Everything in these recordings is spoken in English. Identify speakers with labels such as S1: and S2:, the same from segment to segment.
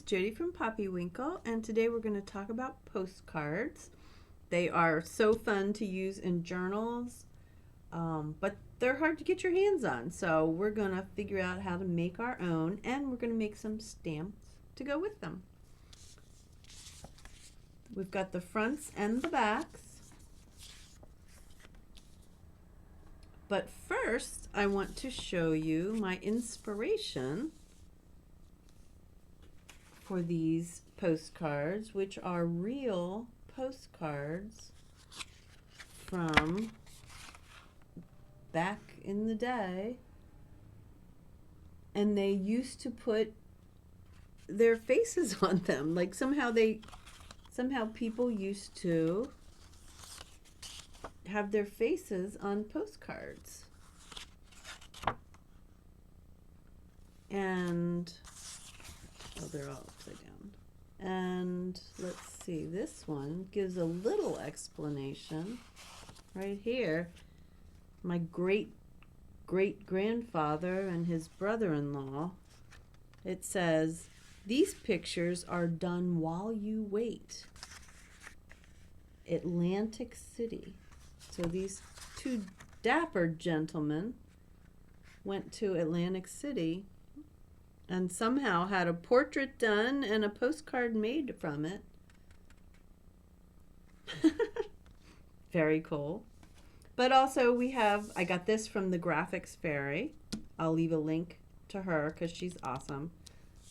S1: Judy from Poppy Winkle, and today we're going to talk about postcards. They are so fun to use in journals, but they're hard to get your hands on. So we're going to figure out how to make our own, and we're going to make some stamps to go with them. We've got the fronts and the backs. But first, I want to show you my inspiration for these postcards, which are real postcards from back in the day. And they used to put their faces on them. Like somehow people used to have their faces on postcards. And oh, they're all upside down. And let's see, this one gives a little explanation right here. My great-great-grandfather and his brother-in-law. It says, "These pictures are done while you wait. Atlantic City." So these two dapper gentlemen went to Atlantic City and somehow had a portrait done and a postcard made from it. Very cool. But also I got this from the Graphics Fairy. I'll leave a link to her because she's awesome.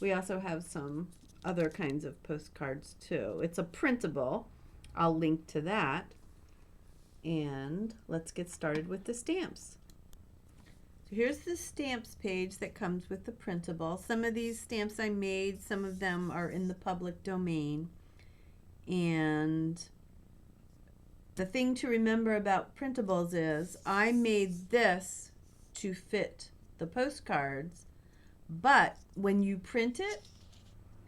S1: We also have some other kinds of postcards too. It's a printable. I'll link to that. And let's get started with the stamps. So here's the stamps page that comes with the printable. Some of these stamps I made, some of them are in the public domain. And the thing to remember about printables is I made this to fit the postcards, but when you print it,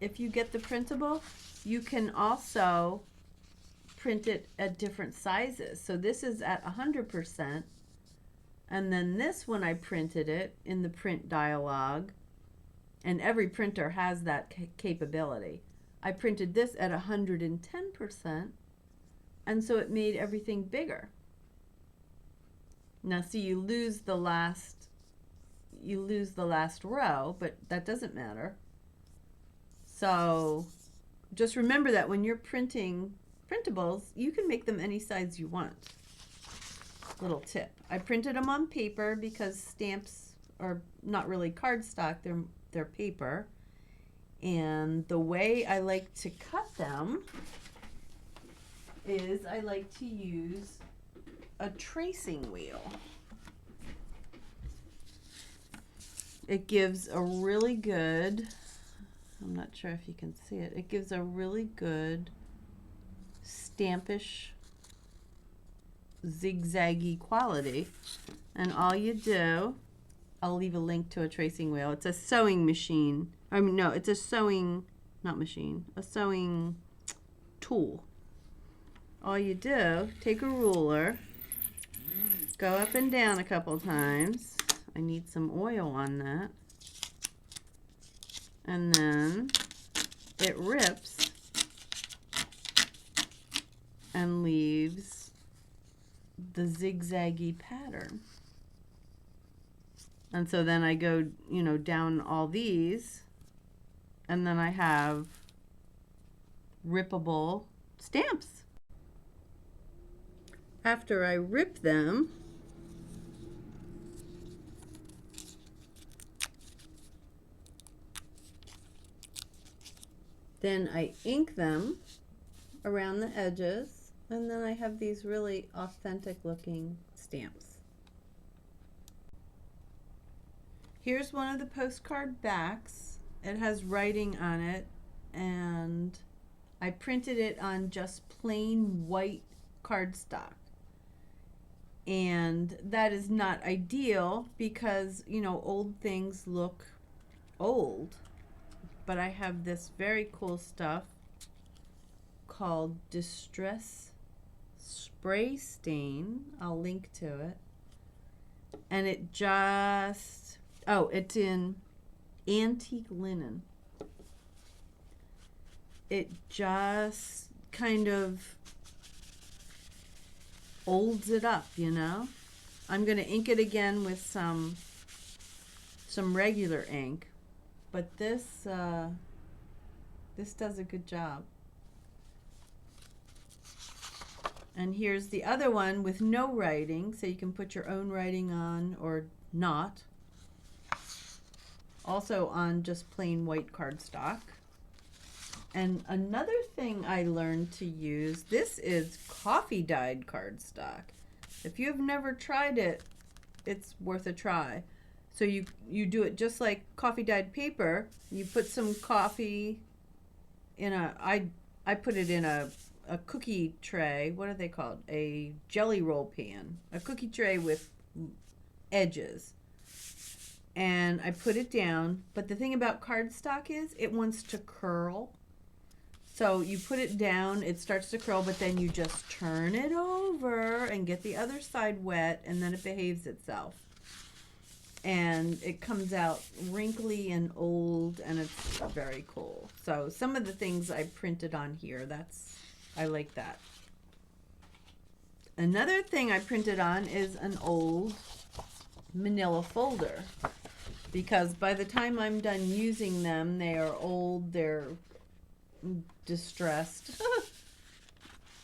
S1: if you get the printable, you can also print it at different sizes. So this is at 100%, and then this one I printed it in the print dialog, and every printer has that capability. I printed this at 110%, and so it made everything bigger. Now see, you lose the last row, but that doesn't matter. So just remember that when you're printing printables, you can make them any size you want. Little tip. I printed them on paper because stamps are not really cardstock, they're paper. And the way I like to cut them is I like to use a tracing wheel. It gives a really good, I'm not sure if you can see it, it gives a really good stampish zigzaggy quality. And all you do, I'll leave a link to a tracing wheel. It's a sewing machine. I mean, no, it's a sewing, not machine, a sewing tool. All you do, take a ruler, go up and down a couple times. I need some oil on that. And then it rips and leaves the zigzaggy pattern. And so then I go, down all these, and then I have rippable stamps. After I rip them, then I ink them around the edges, and then I have these really authentic looking stamps. Here's one of the postcard backs. It has writing on it, and I printed it on just plain white cardstock. And that is not ideal because, old things look old. But I have this very cool stuff called Distress Spray Stain. I'll link to it. And it just, it's in antique linen. it just kind of olds it up, you know. I'm going to ink it again with some regular ink, but this does a good job. And here's the other one with no writing, so you can put your own writing on or not. Also on just plain white cardstock. And another thing I learned to use, this is coffee dyed cardstock. If you have never tried it, it's worth a try. So you do it just like coffee dyed paper. You put some coffee in I put it in a cookie tray. What are they called? A jelly roll pan. A cookie tray with edges. And I put it down. But the thing about cardstock is it wants to curl. So you put it down, it starts to curl, but then you just turn it over and get the other side wet, and then it behaves itself. And it comes out wrinkly and old, and it's very cool. So some of the things I printed on here, I like that. Another thing I printed on is an old manila folder, because by the time I'm done using them, they are old, they're distressed.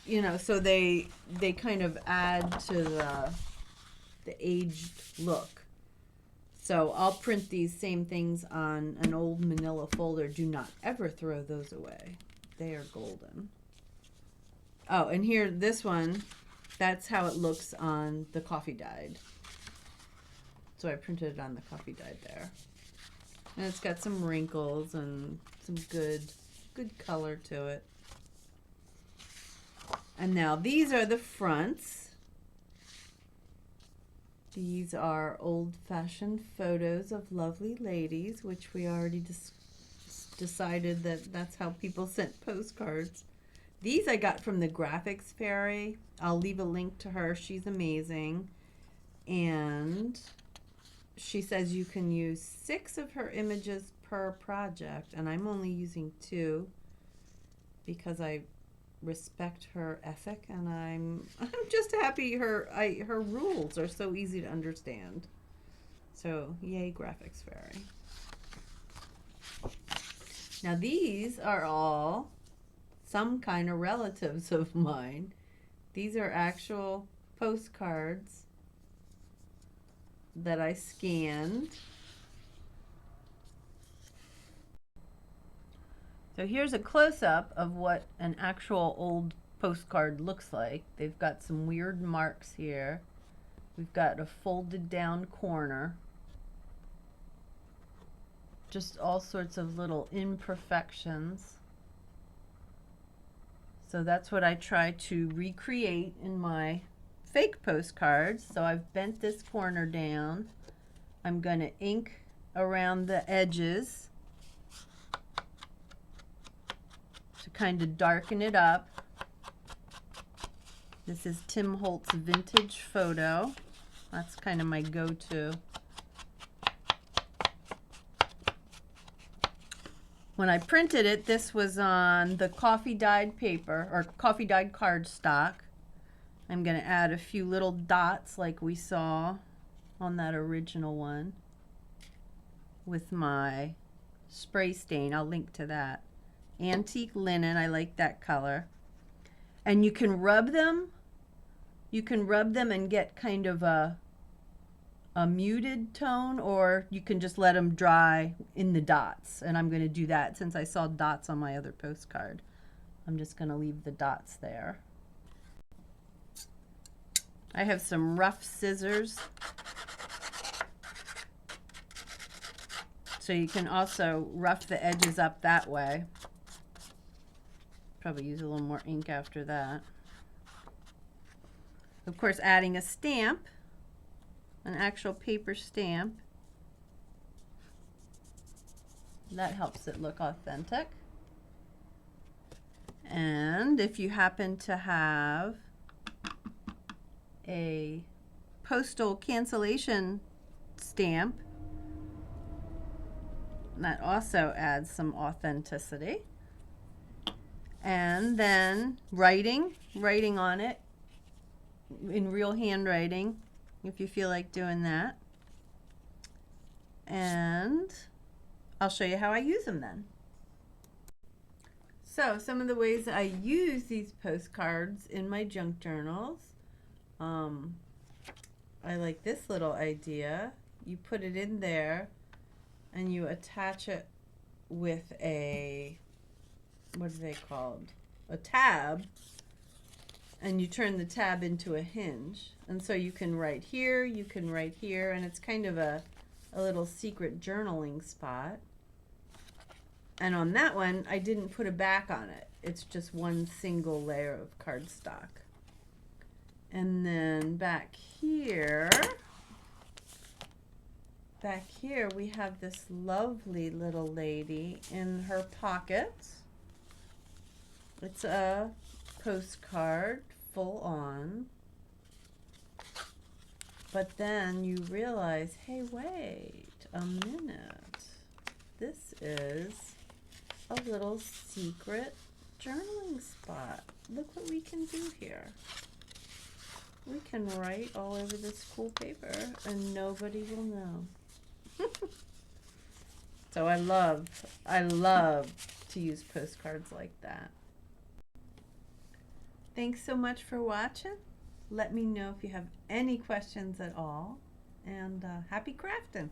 S1: You know, so they kind of add to the aged look. So I'll print these same things on an old manila folder. Do not ever throw those away. They are golden. Oh, and here, this one, that's how it looks on the coffee dyed. So I printed it on the coffee dyed there. And it's got some wrinkles and some good color to it. And now these are the fronts. These are old-fashioned photos of lovely ladies, which we already decided that that's how people sent postcards. These I got from the Graphics Fairy. I'll leave a link to her. She's amazing. And she says you can use 6 of her images per project, and I'm only using 2 because I respect her ethic, and I'm just happy her rules are so easy to understand. So yay, Graphics Fairy. Now these are all some kind of relatives of mine. These are actual postcards that I scanned. So here's a close-up of what an actual old postcard looks like. They've got some weird marks here. We've got a folded down corner. Just all sorts of little imperfections. So that's what I try to recreate in my fake postcards. So I've bent this corner down. I'm going to ink around the edges to kind of darken it up. This is Tim Holt's vintage photo. That's kind of my go-to. When I printed it, this was on the coffee dyed paper, or coffee dyed cardstock. I'm going to add a few little dots like we saw on that original one with my spray stain. I'll link to that. Antique linen, I like that color. And you can rub them. You can rub them and get kind of a muted tone, or you can just let them dry in the dots. And I'm going to do that since I saw dots on my other postcard. I'm just going to leave the dots there. I have some rough scissors. So you can also rough the edges up that way. Probably use a little more ink after that. Of course, adding a stamp, an actual paper stamp. That helps it look authentic. And if you happen to have a postal cancellation stamp, that also adds some authenticity. And then writing on it in real handwriting if you feel like doing that. And I'll show you how I use them then. So some of the ways I use these postcards in my junk journals. I like this little idea. You put it in there and you attach it with a, what are they called? A tab. And you turn the tab into a hinge. And so you can write here, you can write here, and it's kind of a little secret journaling spot. And on that one, I didn't put a back on it. It's just one single layer of cardstock. And then back here we have this lovely little lady in her pocket. It's a postcard full on. But then you realize, hey, wait a minute. This is a little secret journaling spot. Look what we can do here. We can write all over this cool paper and nobody will know. So I love to use postcards like that. Thanks so much for watching. Let me know if you have any questions at all. And happy crafting.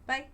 S1: Bye.